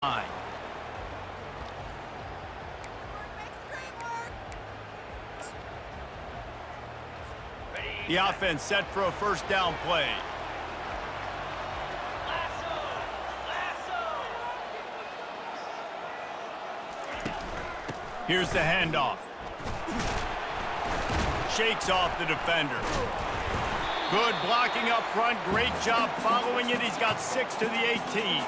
line. The offense set for a first down play. Here's the handoff. Shakes off the defender. Good blocking up front. Great job following it. He's got 6 to the 18.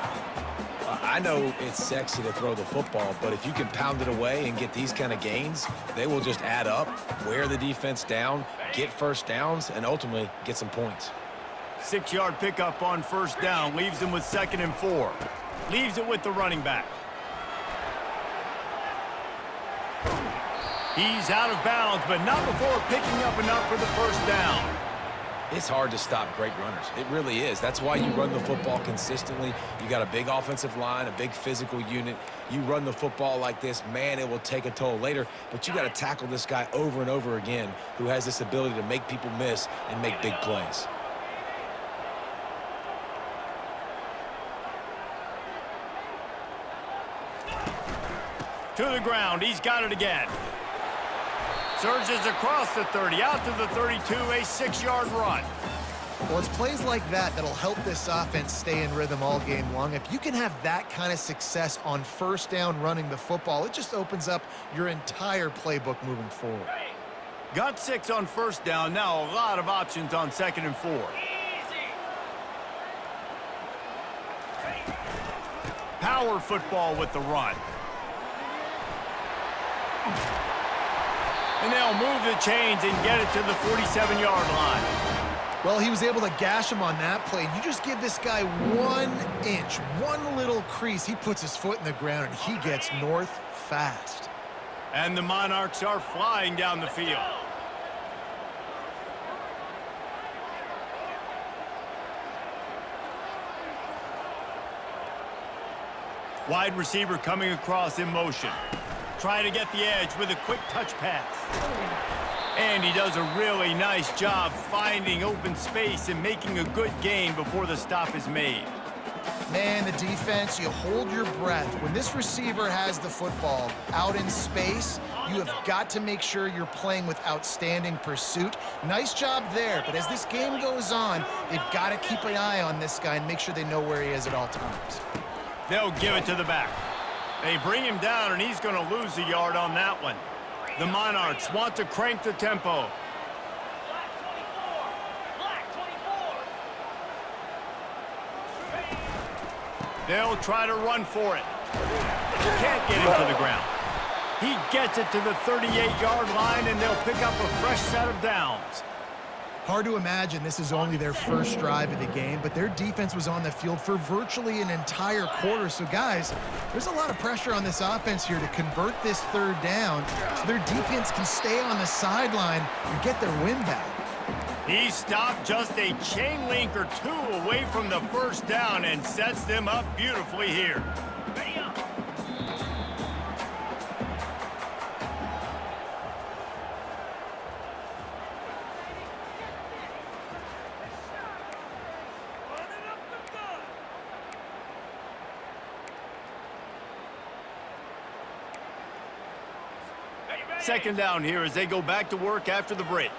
I know it's sexy to throw the football, but if you can pound it away and get these kind of gains, they will just add up, wear the defense down, get first downs, and ultimately get some points. 6-yard pickup on first down. Leaves him with 2nd and 4. Leaves it with the running back. He's out of bounds, but not before picking up enough for the first down. It's hard to stop great runners. It really is. That's why you run the football consistently. You got a big offensive line, a big physical unit. You run the football like this, man, it will take a toll later. But you got to tackle this guy over and over again who has this ability to make people miss and make big plays. To the ground. He's got it again. Surges across the 30, out to the 32, a 6-yard run. Well, it's plays like that that'll help this offense stay in rhythm all game long. If you can have that kind of success on first down running the football, it just opens up your entire playbook moving forward. Got 6 on first down. Now a lot of options on 2nd and 4. Power football with the run. And they'll move the chains and get it to the 47-yard line. Well, he was able to gash him on that play. You just give this guy 1 inch, one little crease. He puts his foot in the ground, and he gets north fast. And the Monarchs are flying down the field. Wide receiver coming across in motion. Trying to get the edge with a quick touch pass. And he does a really nice job finding open space and making a good gain before the stop is made. Man, the defense, you hold your breath. When this receiver has the football out in space, you have got to make sure you're playing with outstanding pursuit. Nice job there, but as this game goes on, they've got to keep an eye on this guy and make sure they know where he is at all times. They'll give it to the back. They bring him down, and he's going to lose a yard on that one. The Monarchs want to crank the tempo. They'll try to run for it. Can't get him to the ground. He gets it to the 38-yard line, and they'll pick up a fresh set of downs. Hard to imagine this is only their first drive of the game, but their defense was on the field for virtually an entire quarter. So, guys, there's a lot of pressure on this offense here to convert this 3rd down so their defense can stay on the sideline and get their win back. He stopped just a chain link or 2 away from the first down and sets them up beautifully here. Second down here as they go back to work after the break.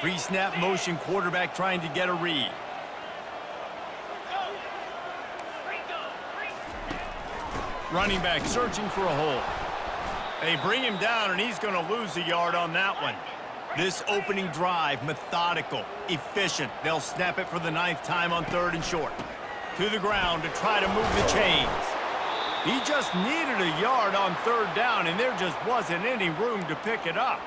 Pre-snap motion, quarterback trying to get a read. Running back searching for a hole. They bring him down, and he's going to lose a yard on that one. This opening drive, methodical, efficient. They'll snap it for the 9th time on 3rd and short. To the ground to try to move the chains. He just needed a yard on 3rd down, and there just wasn't any room to pick it up.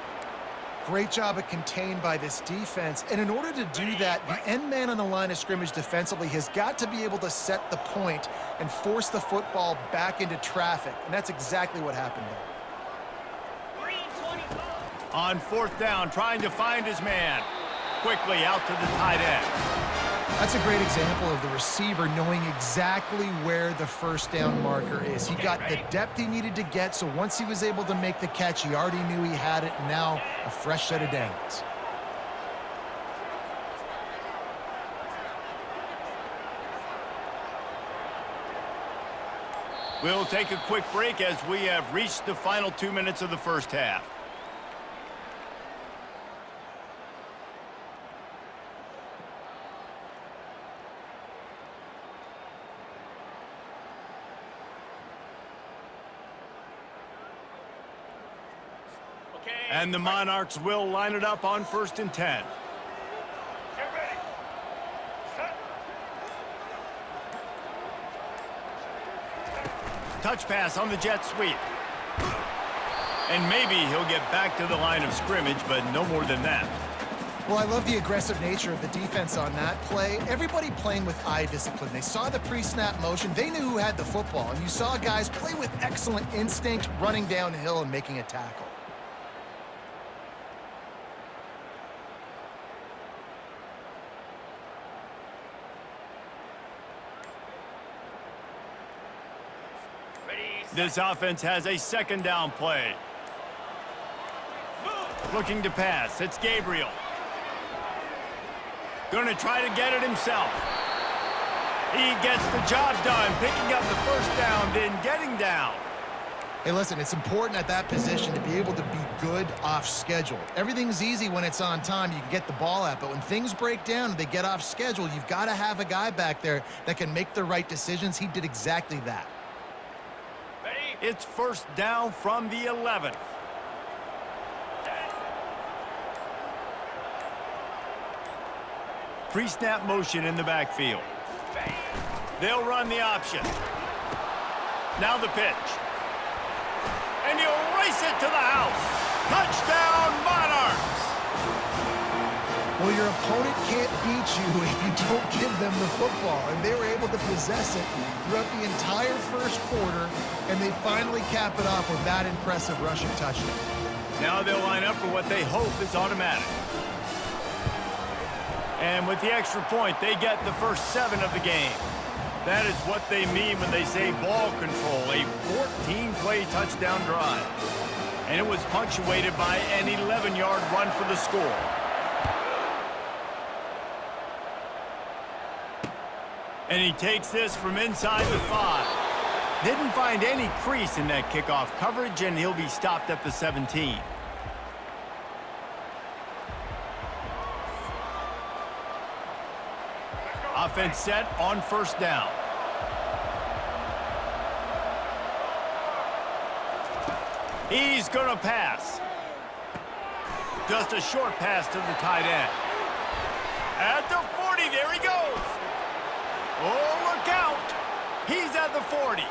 Great job of contained by this defense. And in order to do that, the end man on the line of scrimmage defensively has got to be able to set the point and force the football back into traffic. And that's exactly what happened there. On 4th down, trying to find his man. Quickly out to the tight end. That's a great example of the receiver knowing exactly where the first down marker is. He got the depth he needed to get, so once he was able to make the catch, he already knew he had it. Now a fresh set of downs. We'll take a quick break as we have reached the final 2 minutes of the first half. And the Monarchs will line it up on 1st and 10. Get ready. Set. Touch pass on the jet sweep. And maybe he'll get back to the line of scrimmage, but no more than that. Well, I love the aggressive nature of the defense on that play. Everybody playing with eye discipline. They saw the pre-snap motion. They knew who had the football. And you saw guys play with excellent instinct, running downhill and making a tackle. This offense has a 2nd down play. Looking to pass. It's Gabriel. Going to try to get it himself. He gets the job done, picking up the 1st down, then getting down. Hey, listen, it's important at that position to be able to be good off schedule. Everything's easy when it's on time. You can get the ball out, but when things break down and they get off schedule, you've got to have a guy back there that can make the right decisions. He did exactly that. It's 1st down from the 11th. Pre-snap motion in the backfield. They'll run the option. Now the pitch. And he'll race it to the house. Touchdown, Monarchs! Well, your opponent can't beat you if you don't give them the football, and they were able to possess it throughout the entire 1st quarter, and they finally cap it off with that impressive rushing touchdown. Now they'll line up for what they hope is automatic. And with the extra point, they get the first 7 of the game. That is what they mean when they say ball control, a 14-play touchdown drive. And it was punctuated by an 11-yard run for the score. And he takes this from inside the 5. Didn't find any crease in that kickoff coverage, and he'll be stopped at the 17. Offense set on 1st down. He's going to pass. Just a short pass to the tight end. At the 40, there he goes. Oh, look out. He's at the 40.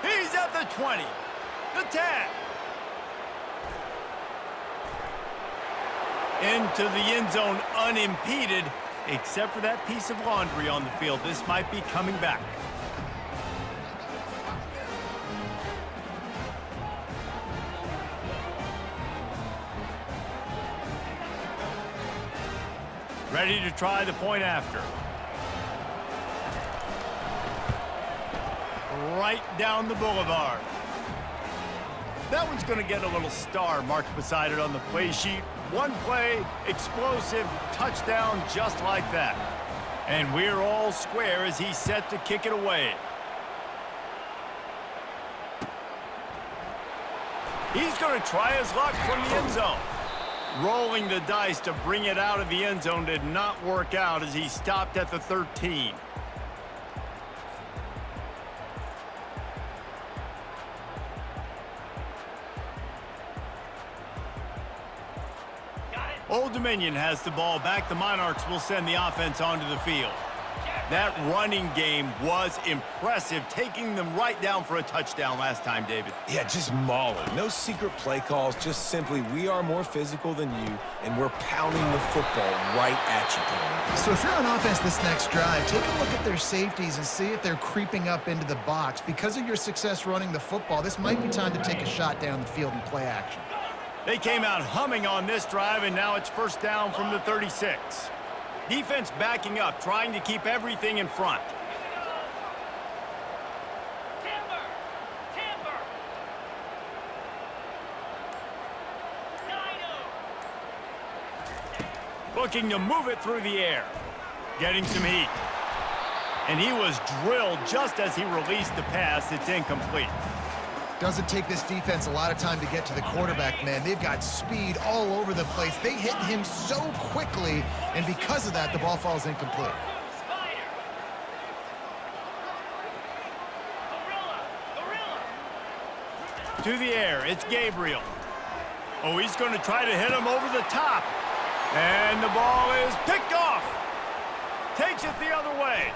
He's at the 20. The 10. Into the end zone unimpeded, except for that piece of laundry on the field. This might be coming back. Ready to try the point after. Right down the boulevard. That one's going to get a little star marked beside it on the play sheet. One play, explosive, touchdown just like that. And we're all square as he's set to kick it away. He's going to try his luck from the end zone. Rolling the dice to bring it out of the end zone did not work out as he stopped at the 13. Old Dominion has the ball back. The Monarchs will send the offense onto the field. That running game was impressive, taking them right down for a touchdown last time, David. Yeah, just mauling. No secret play calls, just simply we are more physical than you, and we're pounding the football right at you, Tony. So if you're on offense this next drive, take a look at their safeties and see if they're creeping up into the box. Because of your success running the football, this might be time to take a shot down the field and play action. They came out humming on this drive, and now it's 1st down from the 36. Defense backing up, trying to keep everything in front. Timber! Timber! Looking to move it through the air. Getting some heat. And he was drilled just as he released the pass. It's incomplete. Doesn't take this defense a lot of time to get to the quarterback, man. They've got speed all over the place. They hit him so quickly, and because of that, the ball falls incomplete. To the air, it's Gabriel. Oh, he's going to try to hit him over the top. And the ball is picked off. Takes it the other way.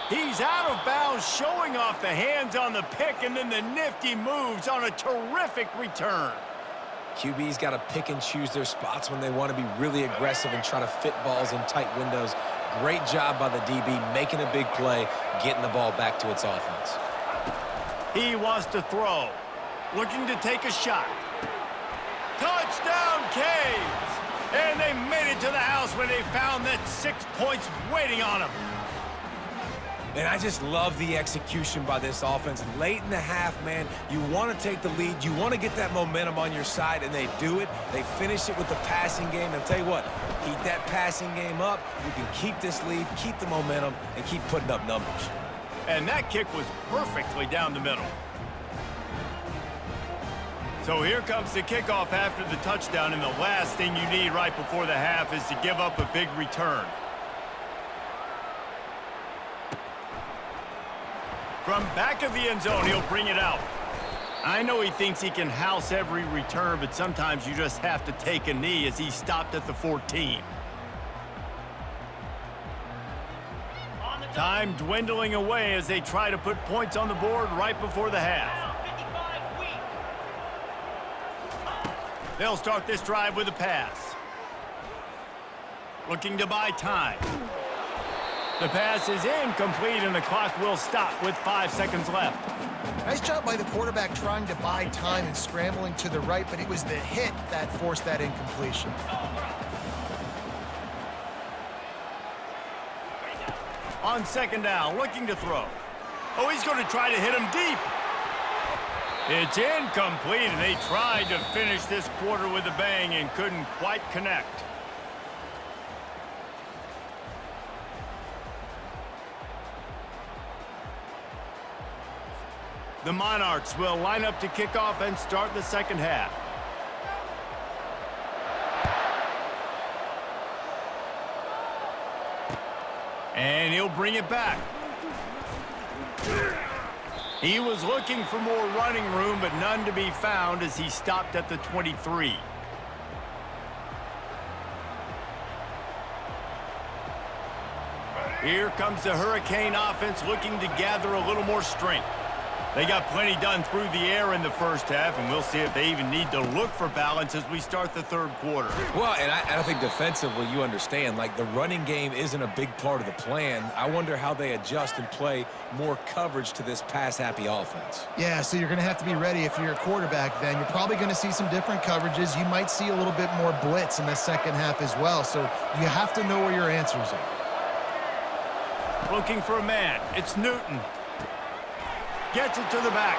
He's out of bounds, showing off the hands on the pick, and then the nifty moves on a terrific return. QB's got to pick and choose their spots when they want to be really aggressive and try to fit balls in tight windows. Great job by the DB, making a big play, getting the ball back to its offense. He wants to throw, looking to take a shot. Touchdown, Canes! And they made it to the house when they found that 6 points waiting on them. And I just love the execution by this offense. Late in the half, man, you want to take the lead. You want to get that momentum on your side, and they do it. They finish it with the passing game. And I'll tell you what, keep that passing game up. You can keep this lead, keep the momentum, and keep putting up numbers. And that kick was perfectly down the middle. So here comes the kickoff after the touchdown, and the last thing you need right before the half is to give up a big return. From back of the end zone, he'll bring it out. I know he thinks he can house every return, but sometimes you just have to take a knee as he stopped at the 14. Time dwindling away as they try to put points on the board right before the half. They'll start this drive with a pass. Looking to buy time. The pass is incomplete, and the clock will stop with 5 seconds left. Nice job by the quarterback trying to buy time and scrambling to the right, but it was the hit that forced that incompletion. On second down, looking to throw. Oh, he's going to try to hit him deep. It's incomplete, and they tried to finish this quarter with a bang and couldn't quite connect. The Monarchs will line up to kick off and start the second half. And he'll bring it back. He was looking for more running room, but none to be found as he stopped at the 23. Here comes the Hurricane offense looking to gather a little more strength. They got plenty done through the air in the first half, and we'll see if they even need to look for balance as we start the third quarter. Well, and I think defensively, you understand, like the running game isn't a big part of the plan. I wonder how they adjust and play more coverage to this pass-happy offense. Yeah, so you're going to have to be ready if you're a quarterback then. You're probably going to see some different coverages. You might see a little bit more blitz in the second half as well, so you have to know where your answers are. Looking for a man. It's Newton. Gets it to the back.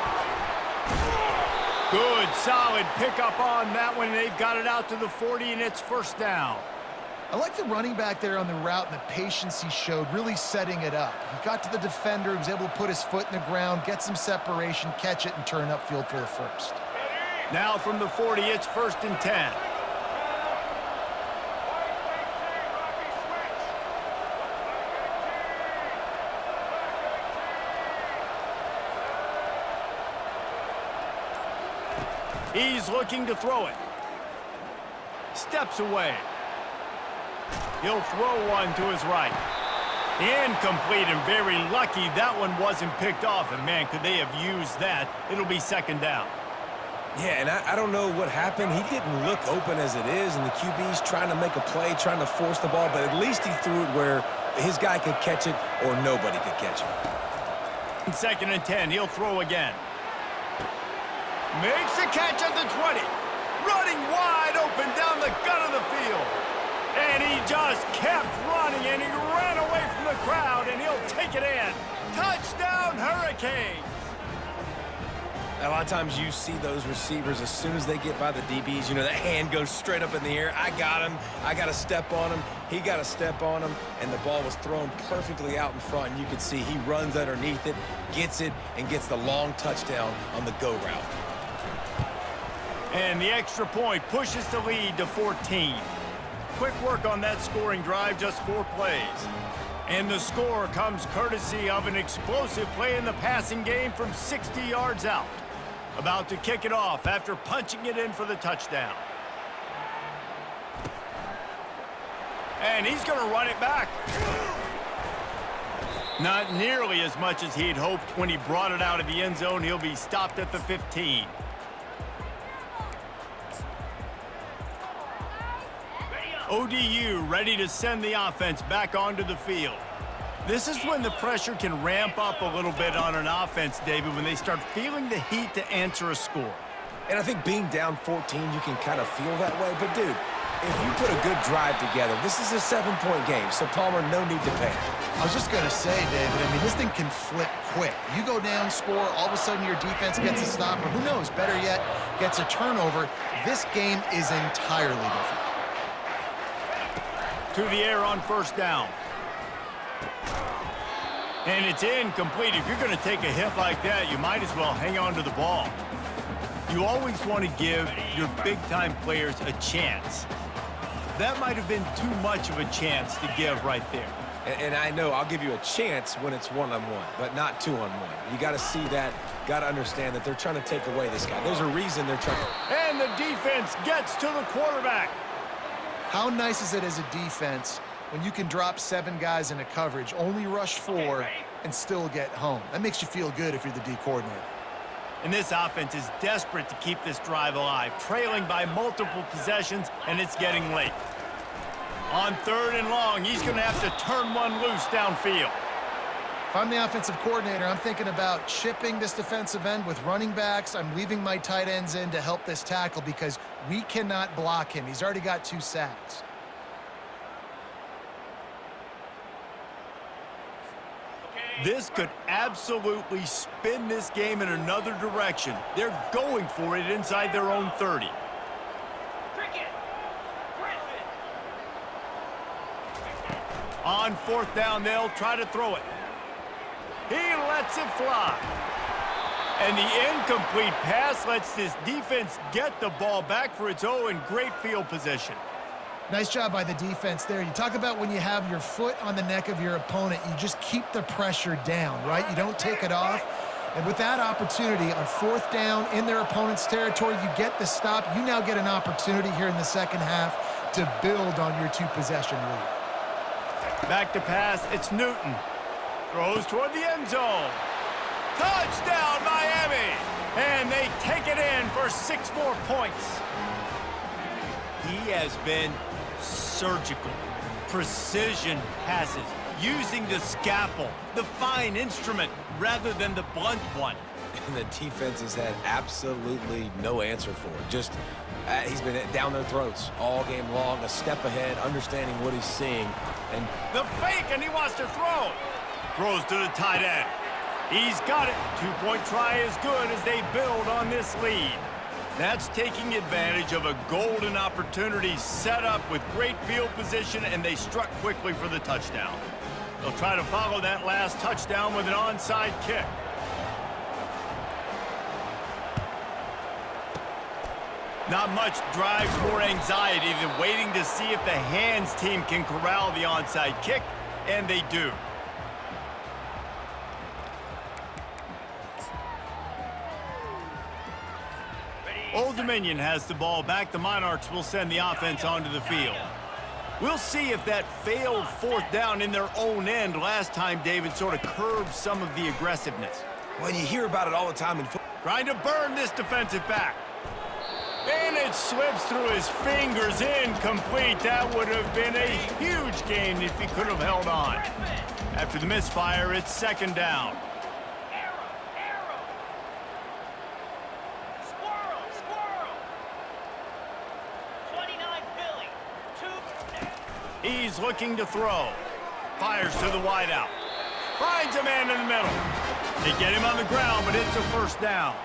Good, solid pickup on that one. They've got it out to the 40, and it's first down. I like the running back there on the route and the patience he showed, really setting it up. He got to the defender, he was able to put his foot in the ground, get some separation, catch it, and turn upfield for the first. Now from the 40, it's 1st and 10. He's looking to throw it. Steps away. He'll throw one to his right. Incomplete, and very lucky that one wasn't picked off. And, man, could they have used that? It'll be second down. Yeah, and I don't know what happened. He didn't look open as it is, and the QB's trying to make a play, trying to force the ball, but at least he threw it where his guy could catch it or nobody could catch it. 2nd and 10, he'll throw again. Makes a catch at the 20. Running wide open down the gut of the field. And he just kept running, and he ran away from the crowd, and he'll take it in. Touchdown, Hurricanes! A lot of times you see those receivers, as soon as they get by the DBs, you know, that hand goes straight up in the air. I got him. I got to step on him. He got to step on him. And the ball was thrown perfectly out in front. And you can see he runs underneath it, gets it, and gets the long touchdown on the go route. And the extra point pushes the lead to 14. Quick work on that scoring drive, just 4 plays. And the score comes courtesy of an explosive play in the passing game from 60 yards out. About to kick it off after punching it in for the touchdown. And he's going to run it back. Not nearly as much as he'd hoped when he brought it out of the end zone. He'll be stopped at the 15. ODU ready to send the offense back onto the field. This is when the pressure can ramp up a little bit on an offense, David, when they start feeling the heat to answer a score. And I think being down 14, you can kind of feel that way. But, dude, if you put a good drive together, this is a 7-point game, so Palmer, no need to panic. I was just going to say, David, I mean, this thing can flip quick. You go down, score, all of a sudden your defense gets a stop, or who knows, better yet, gets a turnover. This game is entirely different. To the air on first down. And it's incomplete. If you're going to take a hit like that, you might as well hang on to the ball. You always want to give your big-time players a chance. That might have been too much of a chance to give right there. And I know I'll give you a chance when it's one-on-one, but not two-on-one. You got to see that, got to understand that they're trying to take away this guy. There's a reason they're trying to... And the defense gets to the quarterback. How nice is it as a defense when you can drop 7 guys in a coverage, only rush 4, and still get home? That makes you feel good if you're the D coordinator. And this offense is desperate to keep this drive alive, trailing by multiple possessions, and it's getting late. On 3rd and long, he's going to have to turn one loose downfield. If I'm the offensive coordinator, I'm thinking about chipping this defensive end with running backs. I'm leaving my tight ends in to help this tackle because we cannot block him. He's already got 2 sacks. This could absolutely spin this game in another direction. They're going for it inside their own 30. On 4th down, they'll try to throw it. He lets it fly. And the incomplete pass lets this defense get the ball back for its own great field position. Nice job by the defense there. You talk about when you have your foot on the neck of your opponent, you just keep the pressure down, right? You don't take it off. And with that opportunity on 4th down in their opponent's territory, you get the stop. You now get an opportunity here in the second half to build on your 2-possession lead. Back to pass, it's Newton. Throws toward the end zone. Touchdown, Miami! And they take it in for 6 more points. He has been surgical, precision passes, using the scalpel, the fine instrument, rather than the blunt one. And the defense has had absolutely no answer for it. Just, he's been down their throats all game long, a step ahead, understanding what he's seeing. And the fake, and he wants to throw. Throws to the tight end. He's got it. 2-point try is good as they build on this lead. That's taking advantage of a golden opportunity set up with great field position, and they struck quickly for the touchdown. They'll try to follow that last touchdown with an onside kick. Not much drives more anxiety than waiting to see if the hands team can corral the onside kick, and they do. Old Dominion has the ball back. The Monarchs will send the offense onto the field. We'll see if that failed 4th down in their own end last time, David, sort of curbed some of the aggressiveness. well, you hear about it all the time in football. Trying to burn this defensive back. And it slips through his fingers, incomplete. That would have been a huge gain if he could have held on. After the misfire, it's 2nd down. He's looking to throw. Fires to the wideout. Finds a man in the middle. They get him on the ground, but it's a 1st down.